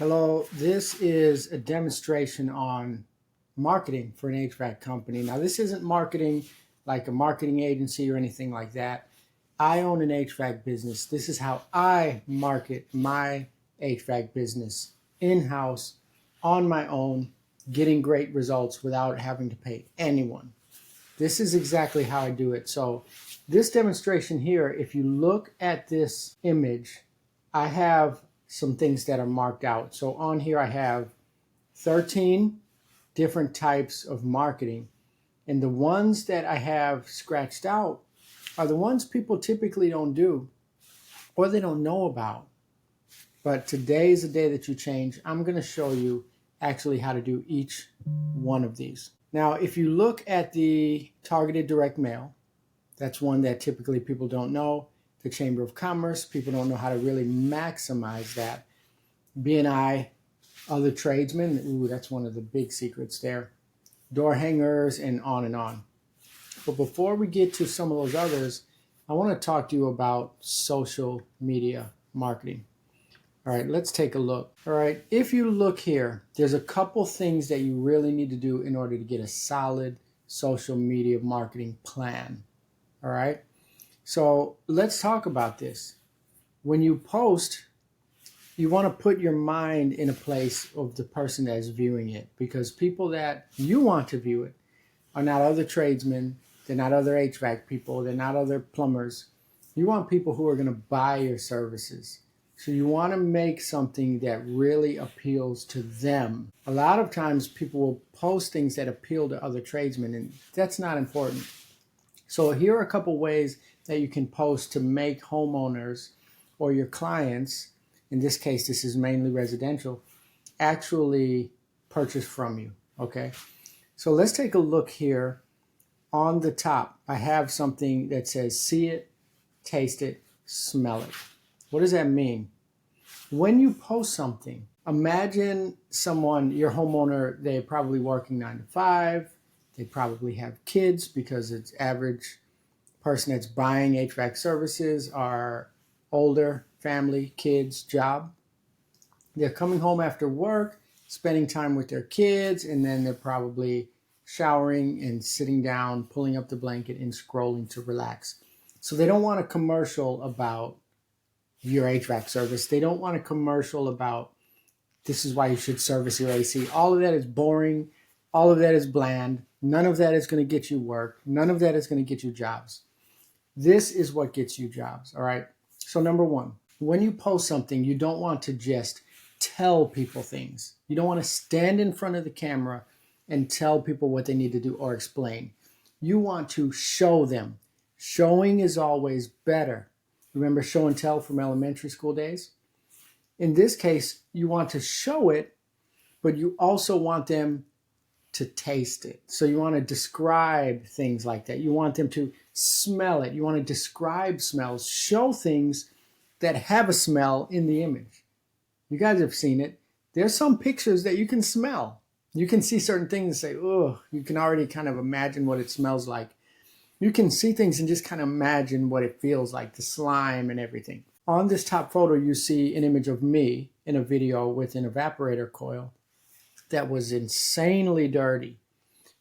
Hello, this is a demonstration on marketing for an HVAC company. Now, this isn't marketing like a marketing agency or anything like that. I own an HVAC business. This is how I market my HVAC business in-house on my own, getting great results without having to pay anyone. This is exactly how I do it. So this demonstration here, if you look at this image, I have some things that are marked out. So on here I have 13 different types of marketing. And the ones that I have scratched out are the ones people typically don't do or they don't know about. But today is the day that you change. I'm going to show you actually how to do each one of these. Now, if you look at the targeted direct mail, that's one that typically people don't know. The Chamber of Commerce, people don't know how to really maximize that. BNI, other tradesmen, ooh, that's one of the big secrets there. Door hangers and on and on. But before we get to some of those others, I want to talk to you about social media marketing. All right, let's take a look. All right, if you look here, there's a couple things that you really need to do in order to get a solid social media marketing plan. All right, so let's talk about this. When you post, you want to put your mind in a place of the person that is viewing it, because people that you want to view it are not other tradesmen, they're not other HVAC people, they're not other plumbers. You want people who are going to buy your services. So you want to make something that really appeals to them. A lot of times people will post things that appeal to other tradesmen, and that's not important. So here are a couple ways that you can post to make homeowners or your clients, in this case this is mainly residential, actually purchase from you, okay? So let's take a look here. On the top, I have something that says see it, taste it, smell it. What does that mean? When you post something, imagine someone, your homeowner, they're probably working 9 to 5. They probably have kids, because it's average person that's buying HVAC services are older, family, kids, job. They're coming home after work, spending time with their kids, and then they're probably showering and sitting down, pulling up the blanket and scrolling to relax. So they don't want a commercial about your HVAC service. They don't want a commercial about this is why you should service your AC. All of that is boring. All of that is bland. None of that is going to get you work. None of that is going to get you jobs. This is what gets you jobs, all right? So number one, when you post something, you don't want to just tell people things. You don't want to stand in front of the camera and tell people what they need to do or explain. You want to show them. Showing is always better. Remember show and tell from elementary school days? In this case, you want to show it, but you also want them to taste it. So you want to describe things like that. You want them to smell it. You want to describe smells, show things that have a smell in the image. You guys have seen it. There's some pictures that you can smell. You can see certain things and say, oh, you can already kind of imagine what it smells like. You can see things and just kind of imagine what it feels like, the slime and everything. On this top photo, you see an image of me in a video with an evaporator coil that was insanely dirty,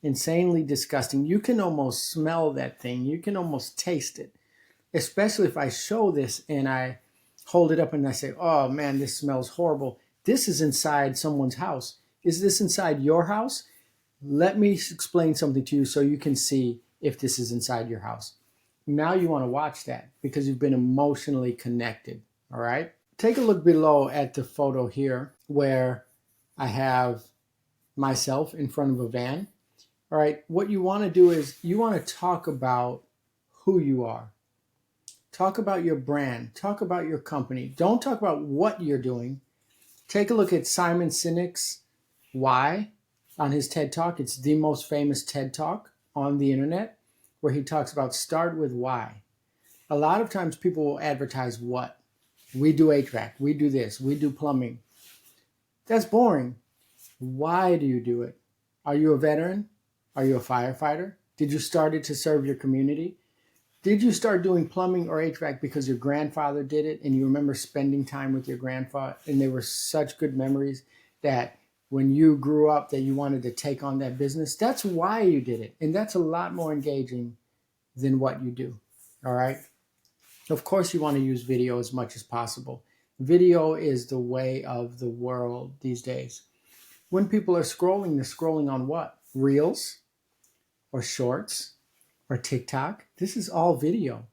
insanely disgusting. You can almost smell that thing. You can almost taste it, especially if I show this and I hold it up and I say, oh man, this smells horrible. This is inside someone's house. Is this inside your house? Let me explain something to you so you can see if this is inside your house. Now you want to watch that because you've been emotionally connected, all right? Take a look below at the photo here where I have myself in front of a van. All right, what you want to do is you want to talk about who you are. Talk about your brand. Talk about your company. Don't talk about what you're doing. Take a look at Simon Sinek's Why on his TED Talk. It's the most famous TED Talk on the internet, where he talks about start with why. A lot of times people will advertise what. We do HVAC, we do this, we do plumbing. That's boring. Why do you do it? Are you a veteran? Are you a firefighter? Did you start it to serve your community? Did you start doing plumbing or HVAC because your grandfather did it and you remember spending time with your grandfather and they were such good memories that when you grew up that you wanted to take on that business? That's why you did it. And that's a lot more engaging than what you do. All right. Of course, you want to use video as much as possible. Video is the way of the world these days. When people are scrolling, they're scrolling on what? Reels or shorts or TikTok. This is all video.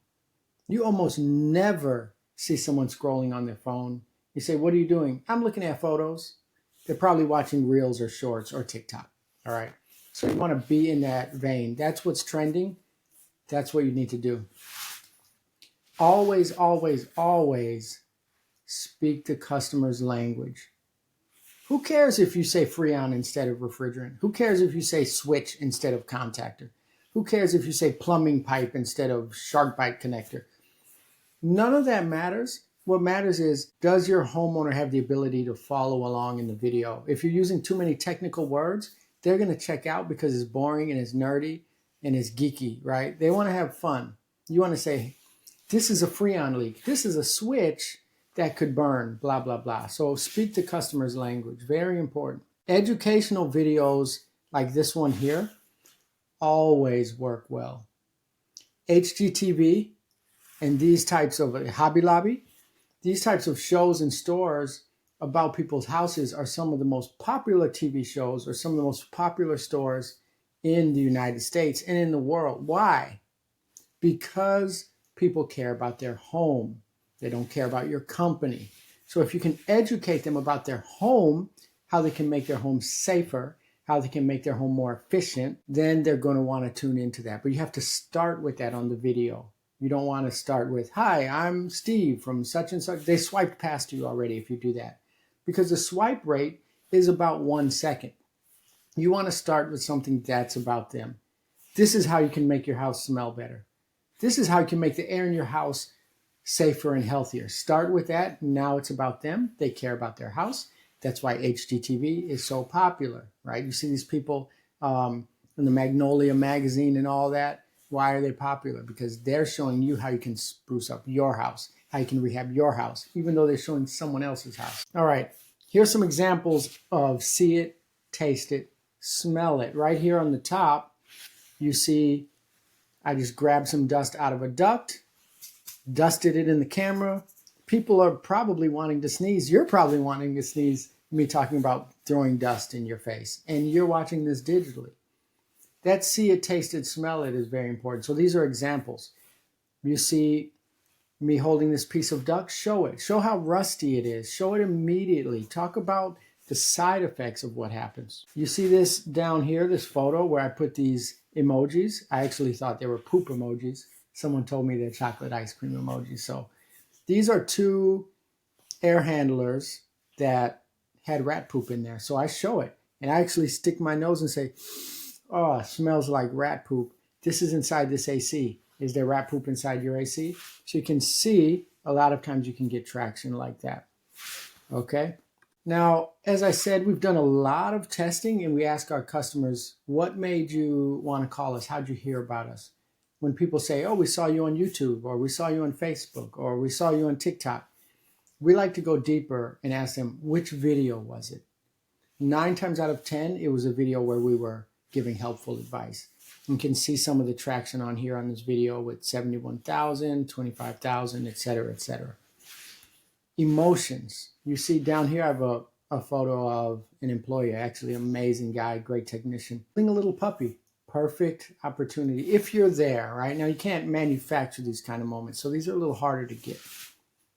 You almost never see someone scrolling on their phone. You say, what are you doing? I'm looking at photos. They're probably watching Reels or shorts or TikTok. All right. So you want to be in that vein. That's what's trending. That's what you need to do. Always, always, always speak the customer's language. Who cares if you say Freon instead of refrigerant? Who cares if you say switch instead of contactor? Who cares if you say plumbing pipe instead of shark bite connector? None of that matters. What matters is, does your homeowner have the ability to follow along in the video? If you're using too many technical words, they're going to check out because it's boring and it's nerdy and it's geeky, right? They want to have fun. You want to say, this is a Freon leak. This is a switch that could burn, blah, blah, blah. So speak the customer's language. Very important. Educational videos like this one here always work well. HGTV and these types of Hobby Lobby, these types of shows and stores about people's houses are some of the most popular TV shows or some of the most popular stores in the United States and in the world. Why? Because people care about their home. They don't care about your company. So if you can educate them about their home, how they can make their home safer, how they can make their home more efficient, then they're going to want to tune into that. But you have to start with that on the video. You don't want to start with, hi, I'm Steve from such and such. They swiped past you already if you do that, because the swipe rate is about 1 second. You want to start with something that's about them. This is how you can make your house smell better. This is how you can make the air in your house safer and healthier. Start with that. Now it's about them. They care about their house. That's why HGTV is so popular, right? You see these people in the Magnolia magazine and all that. Why are they popular? Because they're showing you how you can spruce up your house, how you can rehab your house, even though they're showing someone else's house. All right, here's some examples of see it, taste it, smell it. Right here on the top, you see I just grabbed some dust out of a duct, dusted it in the camera. People are probably wanting to sneeze. You're probably wanting to sneeze, me talking about throwing dust in your face. And you're watching this digitally. That see it, taste it, smell it is very important. So these are examples. You see me holding this piece of duct, show it. Show how rusty it is. Show it immediately. Talk about the side effects of what happens. You see this down here, this photo where I put these emojis. I actually thought they were poop emojis. Someone told me they're chocolate ice cream emojis. So these are 2 air handlers that had rat poop in there. So I show it and I actually stick my nose and say, oh, it smells like rat poop. This is inside this AC. Is there rat poop inside your AC? So you can see a lot of times you can get traction like that. Okay. Now, as I said, we've done a lot of testing and we ask our customers, what made you want to call us? How'd you hear about us? When people say, oh, we saw you on YouTube, or we saw you on Facebook, or we saw you on TikTok, we like to go deeper and ask them, which video was it? 9 times out of 10, it was a video where we were giving helpful advice. You can see some of the traction on here on this video with 71,000, 25,000, et cetera, et cetera. Emotions. You see down here, I have a photo of an employee, actually amazing guy, great technician, holding a little puppy. Perfect opportunity if you're there, right? Now, you can't manufacture these kind of moments, so these are a little harder to get.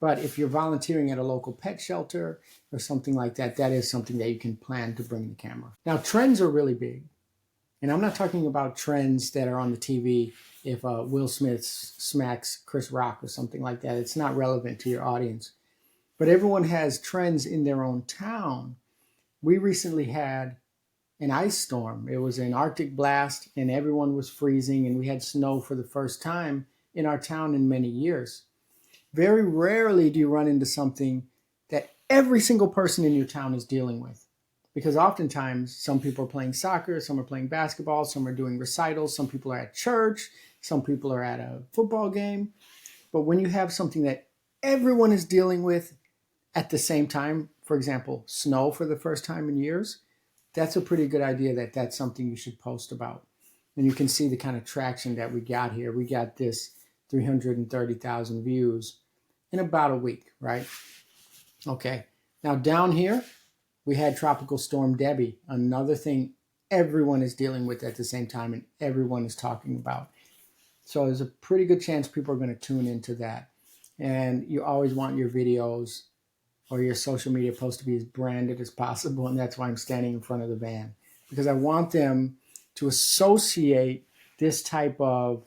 But if you're volunteering at a local pet shelter or something like that, that is something that you can plan to bring the camera. Now, trends are really big. And I'm not talking about trends that are on the TV. If Will Smith smacks Chris Rock or something like that, it's not relevant to your audience. But everyone has trends in their own town. We recently had an ice storm. It was an Arctic blast and everyone was freezing and we had snow for the first time in our town in many years. Very rarely do you run into something that every single person in your town is dealing with. Because oftentimes some people are playing soccer, some are playing basketball, some are doing recitals, some people are at church, some people are at a football game. But when you have something that everyone is dealing with at the same time, for example, snow for the first time in years, that's a pretty good idea that that's something you should post about. And you can see the kind of traction that we got here. We got this 330,000 views in about a week, right? Okay, now down here, we had Tropical Storm Debbie, another thing everyone is dealing with at the same time and everyone is talking about. So there's a pretty good chance people are going to tune into that. And you always want your videos or your social media posts to be as branded as possible. And that's why I'm standing in front of the van, because I want them to associate this type of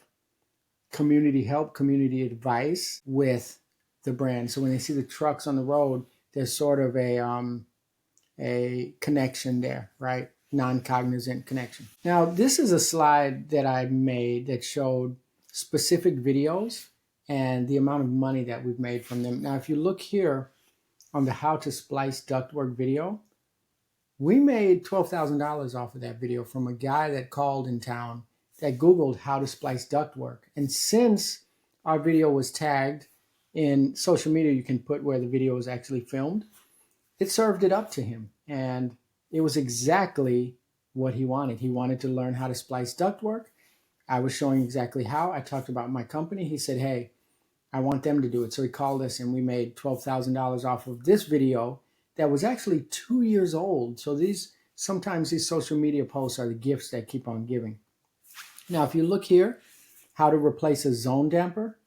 community help, community advice with the brand. So when they see the trucks on the road, there's sort of a connection there, right? Non-cognizant connection. Now, this is a slide that I made that showed specific videos and the amount of money that we've made from them. Now, if you look here on the how to splice ductwork video, we made $12,000 off of that video from a guy that called in town that Googled how to splice ductwork. And since our video was tagged in social media, you can put where the video was actually filmed, it served it up to him. And it was exactly what he wanted. He wanted to learn how to splice ductwork. I was showing exactly how. I talked about my company. He said, hey, I want them to do it. So he called us and we made $12,000 off of this video that was actually 2 years old. So sometimes these social media posts are the gifts that keep on giving. Now, if you look here, how to replace a zone damper,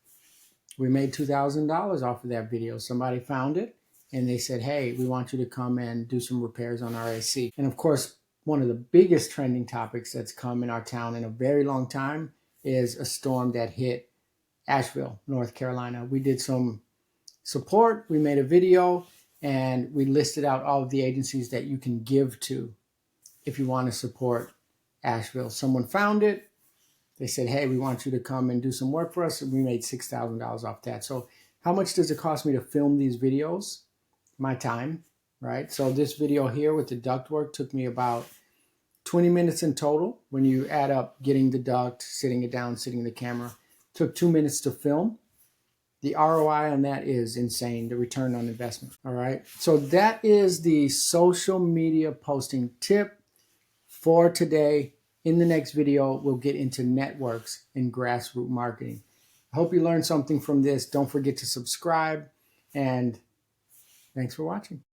we made $2,000 off of that video. Somebody found it and they said, hey, we want you to come and do some repairs on our AC. And of course, one of the biggest trending topics that's come in our town in a very long time is a storm that hit Asheville, North Carolina. We did some support, we made a video, and we listed out all of the agencies that you can give to if you want to support Asheville. Someone found it. They said, hey, we want you to come and do some work for us. And we made $6,000 off that. So how much does it cost me to film these videos? My time, right? So this video here with the ductwork took me about 20 minutes in total. When you add up getting the duct, sitting it down, sitting the camera, took 2 minutes to film. The ROI on that is insane, the return on investment, all right? So that is the social media posting tip for today. In the next video, we'll get into networks and grassroots marketing. I hope you learned something from this. Don't forget to subscribe, and thanks for watching.